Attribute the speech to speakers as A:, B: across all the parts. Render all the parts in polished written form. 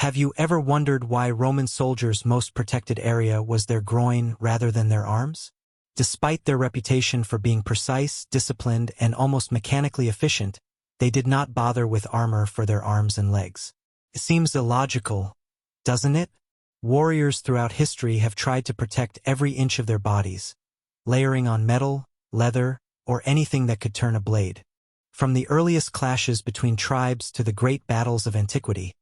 A: Have you ever wondered why Roman soldiers' most protected area was their groin rather than their arms? Despite their reputation for being precise, disciplined, and almost mechanically efficient, they did not bother with armor for their arms and legs. It seems illogical, doesn't it? Warriors throughout history have tried to protect every inch of their bodies, layering on metal, leather, or anything that could turn a blade. From the earliest clashes between tribes to the great battles of antiquity,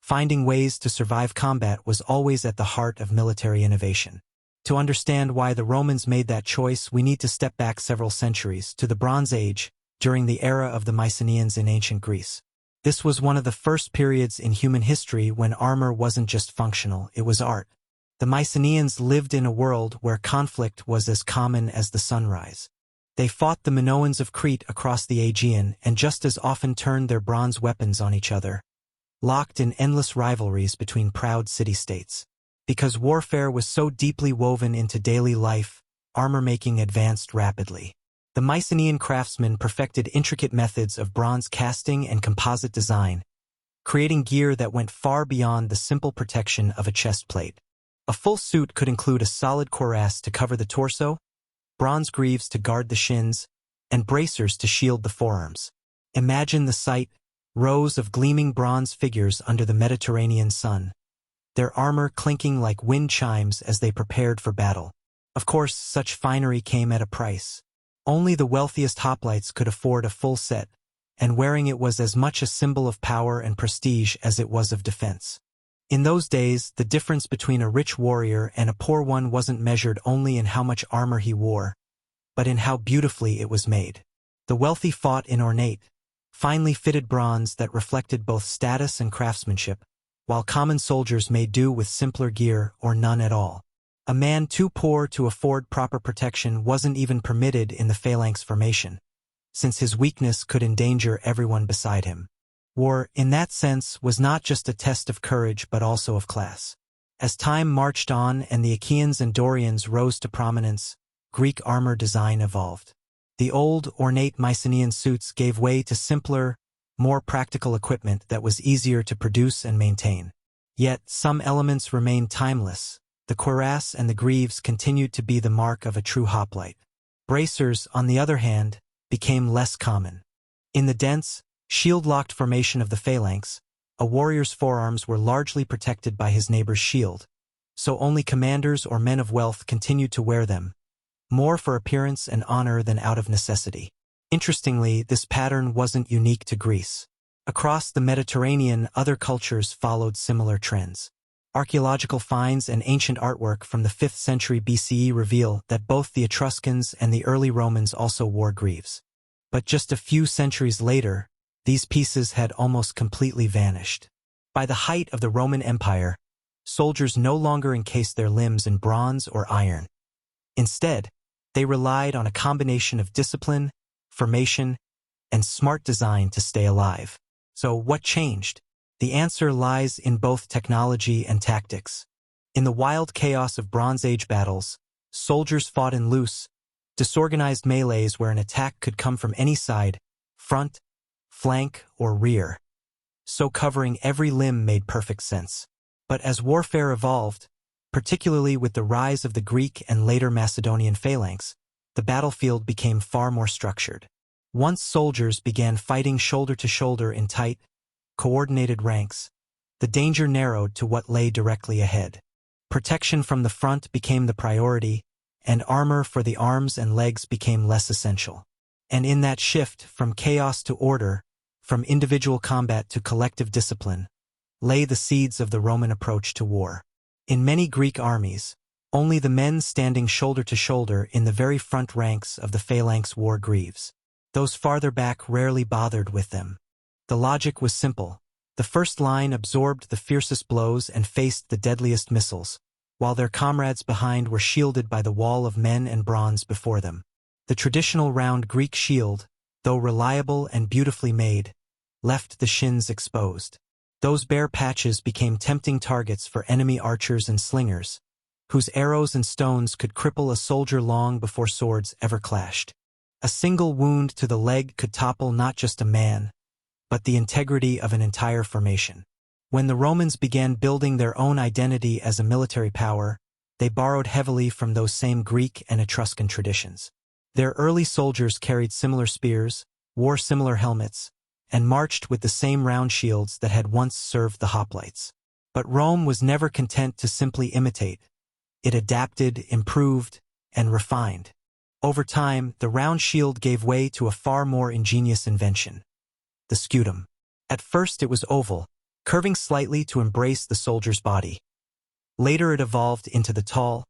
A: finding ways to survive combat was always at the heart of military innovation. To understand why the Romans made that choice, we need to step back several centuries to the Bronze Age, during the era of the Mycenaeans in ancient Greece. This was one of the first periods in human history when armor wasn't just functional, it was art. The Mycenaeans lived in a world where conflict was as common as the sunrise. They fought the Minoans of Crete across the Aegean and just as often turned their bronze weapons on each other, locked in endless rivalries between proud city-states. Because warfare was so deeply woven into daily life, armor-making advanced rapidly. The Mycenaean craftsmen perfected intricate methods of bronze casting and composite design, creating gear that went far beyond the simple protection of a chest plate. A full suit could include a solid cuirass to cover the torso, bronze greaves to guard the shins, and bracers to shield the forearms. Imagine the sight, rows of gleaming bronze figures under the Mediterranean sun, their armor clinking like wind chimes as they prepared for battle. Of course, such finery came at a price. Only the wealthiest hoplites could afford a full set, and wearing it was as much a symbol of power and prestige as it was of defense. In those days, the difference between a rich warrior and a poor one wasn't measured only in how much armor he wore, but in how beautifully it was made. The wealthy fought in ornate, finely fitted bronze that reflected both status and craftsmanship, while common soldiers made do with simpler gear or none at all. A man too poor to afford proper protection wasn't even permitted in the phalanx formation, since his weakness could endanger everyone beside him. War, in that sense, was not just a test of courage but also of class. As time marched on and the Achaeans and Dorians rose to prominence, Greek armor design evolved. The old, ornate Mycenaean suits gave way to simpler, more practical equipment that was easier to produce and maintain. Yet, some elements remained timeless. The cuirass and the greaves continued to be the mark of a true hoplite. Bracers, on the other hand, became less common. In the dense, shield-locked formation of the phalanx, a warrior's forearms were largely protected by his neighbor's shield, so only commanders or men of wealth continued to wear them, more for appearance and honor than out of necessity. Interestingly, this pattern wasn't unique to Greece. Across the Mediterranean, other cultures followed similar trends. Archaeological finds and ancient artwork from the 5th century BCE reveal that both the Etruscans and the early Romans also wore greaves. But just a few centuries later, these pieces had almost completely vanished. By the height of the Roman Empire, soldiers no longer encased their limbs in bronze or iron. Instead, they relied on a combination of discipline, formation, and smart design to stay alive. So what changed? The answer lies in both technology and tactics. In the wild chaos of Bronze Age battles, soldiers fought in loose, disorganized melees where an attack could come from any side, front, flank, or rear. So covering every limb made perfect sense. But as warfare evolved, particularly with the rise of the Greek and later Macedonian phalanx, the battlefield became far more structured. Once soldiers began fighting shoulder to shoulder in tight, coordinated ranks, the danger narrowed to what lay directly ahead. Protection from the front became the priority, and armor for the arms and legs became less essential. And in that shift from chaos to order, from individual combat to collective discipline, lay the seeds of the Roman approach to war. In many Greek armies, only the men standing shoulder to shoulder in the very front ranks of the phalanx wore greaves. Those farther back rarely bothered with them. The logic was simple. The first line absorbed the fiercest blows and faced the deadliest missiles, while their comrades behind were shielded by the wall of men and bronze before them. The traditional round Greek shield, though reliable and beautifully made, left the shins exposed. Those bare patches became tempting targets for enemy archers and slingers, whose arrows and stones could cripple a soldier long before swords ever clashed. A single wound to the leg could topple not just a man, but the integrity of an entire formation. When the Romans began building their own identity as a military power, they borrowed heavily from those same Greek and Etruscan traditions. Their early soldiers carried similar spears, wore similar helmets, and marched with the same round shields that had once served the hoplites. But Rome was never content to simply imitate. It adapted, improved, and refined. Over time, the round shield gave way to a far more ingenious invention: the scutum. At first it was oval, curving slightly to embrace the soldier's body. Later it evolved into the tall,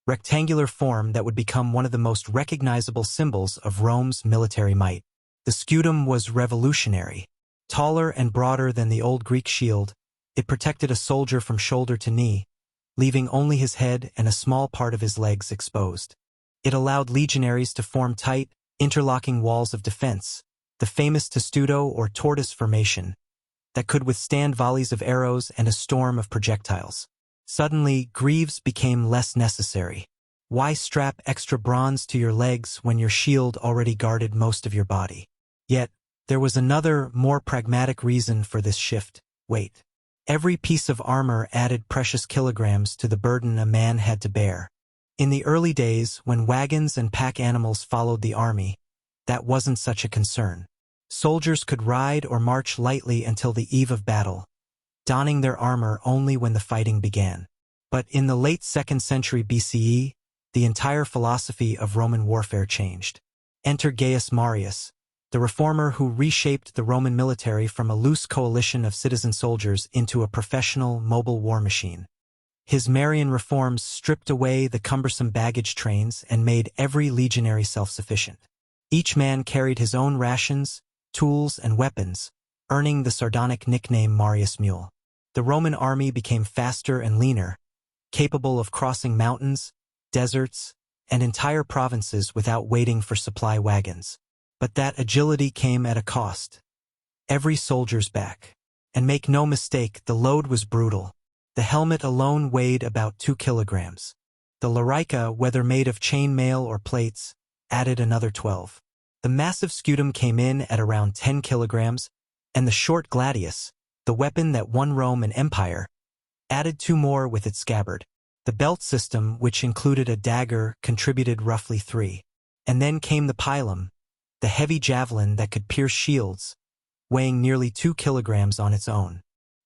A: rectangular form that would become one of the most recognizable symbols of Rome's military might. The scutum was revolutionary. Taller and broader than the old Greek shield, it protected a soldier from shoulder to knee, leaving only his head and a small part of his legs exposed. It allowed legionaries to form tight, interlocking walls of defense, the famous testudo or tortoise formation, that could withstand volleys of arrows and a storm of projectiles. Suddenly, greaves became less necessary. Why strap extra bronze to your legs when your shield already guarded most of your body? Yet, there was another, more pragmatic reason for this shift: weight. Every piece of armor added precious kilograms to the burden a man had to bear. In the early days, when wagons and pack animals followed the army, that wasn't such a concern. Soldiers could ride or march lightly until the eve of battle, donning their armor only when the fighting began. But in the late 2nd century BCE, the entire philosophy of Roman warfare changed. Enter Gaius Marius, the reformer who reshaped the Roman military from a loose coalition of citizen soldiers into a professional, mobile war machine. His Marian reforms stripped away the cumbersome baggage trains and made every legionary self-sufficient. Each man carried his own rations, tools, and weapons, earning the sardonic nickname Marius Mule. The Roman army became faster and leaner, capable of crossing mountains, deserts, and entire provinces without waiting for supply wagons. But that agility came at a cost: every soldier's back. And make no mistake, the load was brutal. The helmet alone weighed about 2 kilograms. The larica, whether made of chain mail or plates, added another 12. The massive scutum came in at around 10 kilograms, and the short gladius, the weapon that won Rome an empire, added 2 more with its scabbard. The belt system, which included a dagger, contributed roughly 3. And then came the pilum, the heavy javelin that could pierce shields, weighing nearly 2 kilograms on its own.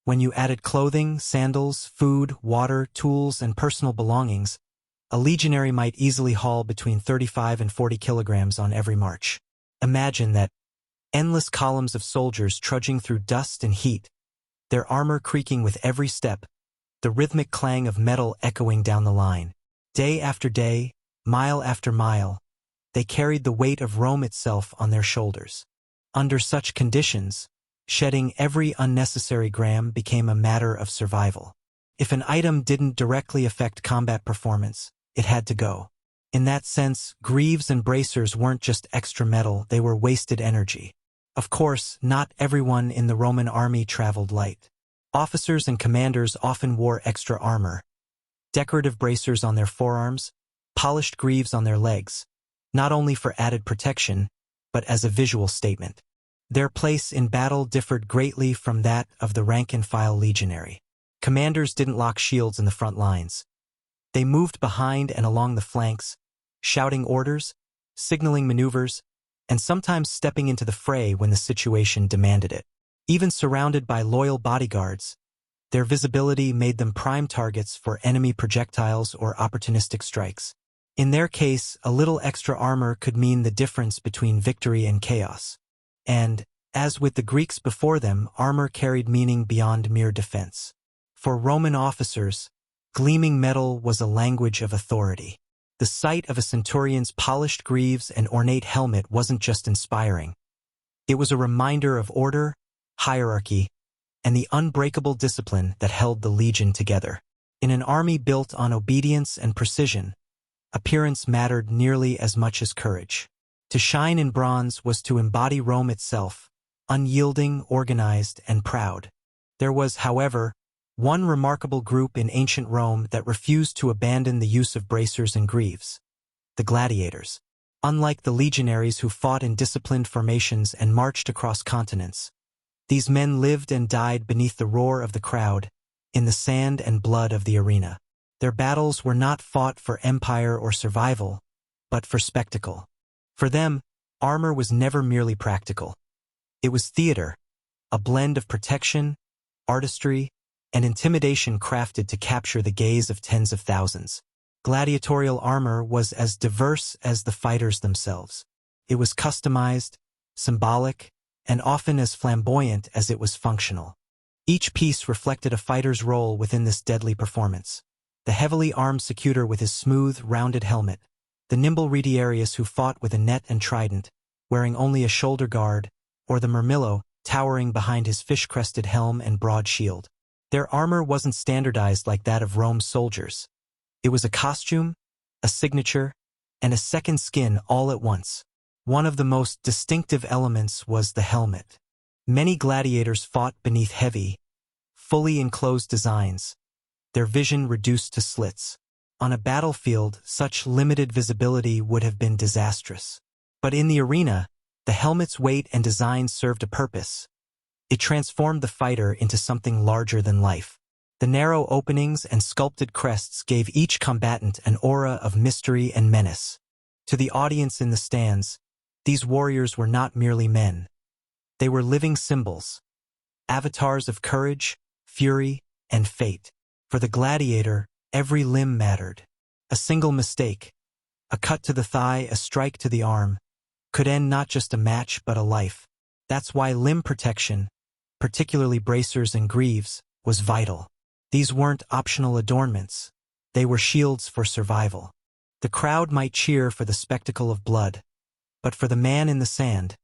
A: When you added clothing, sandals, food, water, tools, and personal belongings, a legionary might easily haul between 35 and 40 kilograms on every march. Imagine that: endless columns of soldiers trudging through dust and heat, their armor creaking with every step, the rhythmic clang of metal echoing down the line. Day after day, mile after mile, they carried the weight of Rome itself on their shoulders. Under such conditions, shedding every unnecessary gram became a matter of survival. If an item didn't directly affect combat performance, it had to go. In that sense, greaves and bracers weren't just extra metal, they were wasted energy. Of course, not everyone in the Roman army traveled light. Officers and commanders often wore extra armor, decorative bracers on their forearms, polished greaves on their legs, not only for added protection, but as a visual statement. Their place in battle differed greatly from that of the rank-and-file legionary. Commanders didn't lock shields in the front lines. They moved behind and along the flanks, shouting orders, signaling maneuvers, and sometimes stepping into the fray when the situation demanded it. Even surrounded by loyal bodyguards, their visibility made them prime targets for enemy projectiles or opportunistic strikes. In their case, a little extra armor could mean the difference between victory and chaos. And, as with the Greeks before them, armor carried meaning beyond mere defense. For Roman officers, gleaming metal was a language of authority. The sight of a centurion's polished greaves and ornate helmet wasn't just inspiring. It was a reminder of order, hierarchy, and the unbreakable discipline that held the legion together. In an army built on obedience and precision, appearance mattered nearly as much as courage. To shine in bronze was to embody Rome itself, unyielding, organized, and proud. There was, however, one remarkable group in ancient Rome that refused to abandon the use of bracers and greaves: the gladiators. Unlike the legionaries who fought in disciplined formations and marched across continents, These men lived and died beneath the roar of the crowd, in the sand and blood of the arena. Their battles were not fought for empire or survival, but for spectacle. For them, armor was never merely practical. It was theater, a blend of protection, artistry, and intimidation crafted to capture the gaze of tens of thousands. Gladiatorial armor was as diverse as the fighters themselves. It was customized, symbolic, and often as flamboyant as it was functional. Each piece reflected a fighter's role within this deadly performance. The heavily armed scutum with his smooth, rounded helmet, the nimble retiarius who fought with a net and trident, wearing only a shoulder guard, or the murmillo, towering behind his fish-crested helm and broad shield. Their armor wasn't standardized like that of Rome's soldiers. It was a costume, a signature, and a second skin all at once. One of the most distinctive elements was the helmet. Many gladiators fought beneath heavy, fully enclosed designs, their vision reduced to slits. On a battlefield, such limited visibility would have been disastrous. But in the arena, the helmet's weight and design served a purpose. It transformed the fighter into something larger than life. The narrow openings and sculpted crests gave each combatant an aura of mystery and menace. To the audience in the stands, these warriors were not merely men. They were living symbols, avatars of courage, fury, and fate. For the gladiator, every limb mattered. A single mistake, a cut to the thigh, a strike to the arm, could end not just a match but a life. That's why limb protection, particularly bracers and greaves, was vital. These weren't optional adornments. They were shields for survival. The crowd might cheer for the spectacle of blood, but for the man in the sand,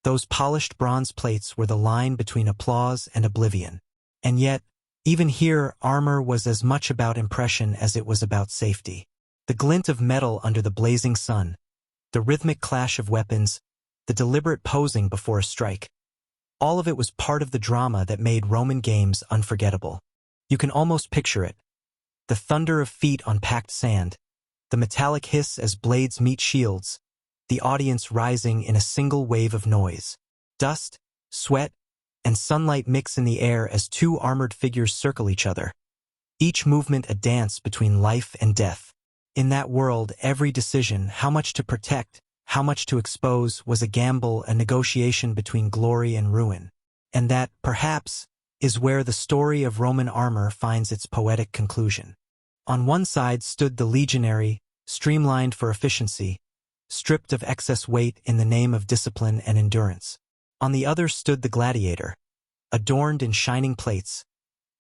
A: those polished bronze plates were the line between applause and oblivion. And yet, even here, armor was as much about impression as it was about safety. The glint of metal under the blazing sun, the rhythmic clash of weapons, the deliberate posing before a strike. All of it was part of the drama that made Roman games unforgettable. You can almost picture it. The thunder of feet on packed sand, the metallic hiss as blades meet shields, the audience rising in a single wave of noise. Dust, sweat, and sunlight mix in the air as two armored figures circle each other. Each movement a dance between life and death. In that world, every decision, how much to protect, how much to expose, was a gamble, a negotiation between glory and ruin. And that, perhaps, is where the story of Roman armor finds its poetic conclusion. On one side stood the legionary, streamlined for efficiency, stripped of excess weight in the name of discipline and endurance. On the other stood the gladiator, adorned in shining plates,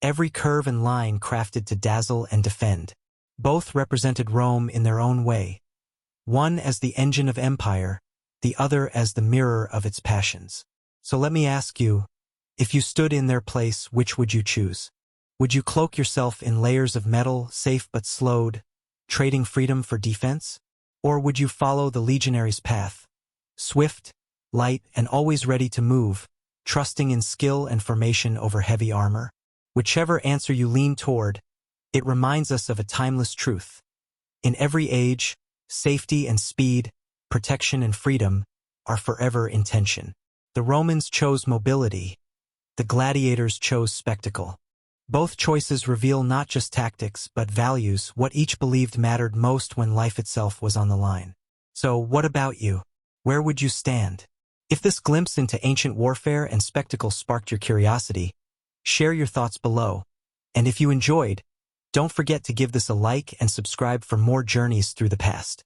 A: every curve and line crafted to dazzle and defend. Both represented Rome in their own way, one as the engine of empire, the other as the mirror of its passions. So let me ask you, if you stood in their place, which would you choose? Would you cloak yourself in layers of metal, safe but slowed, trading freedom for defense? Or would you follow the legionary's path, swift, light, and always ready to move, trusting in skill and formation over heavy armor? Whichever answer you lean toward, it reminds us of a timeless truth. In every age, safety and speed, protection and freedom are forever in tension. The Romans chose mobility. The gladiators chose spectacle. Both choices reveal not just tactics but values, what each believed mattered most when life itself was on the line. So what about you? Where would you stand? If this glimpse into ancient warfare and spectacle sparked your curiosity, share your thoughts below. And if you enjoyed, don't forget to give this a like and subscribe for more journeys through the past.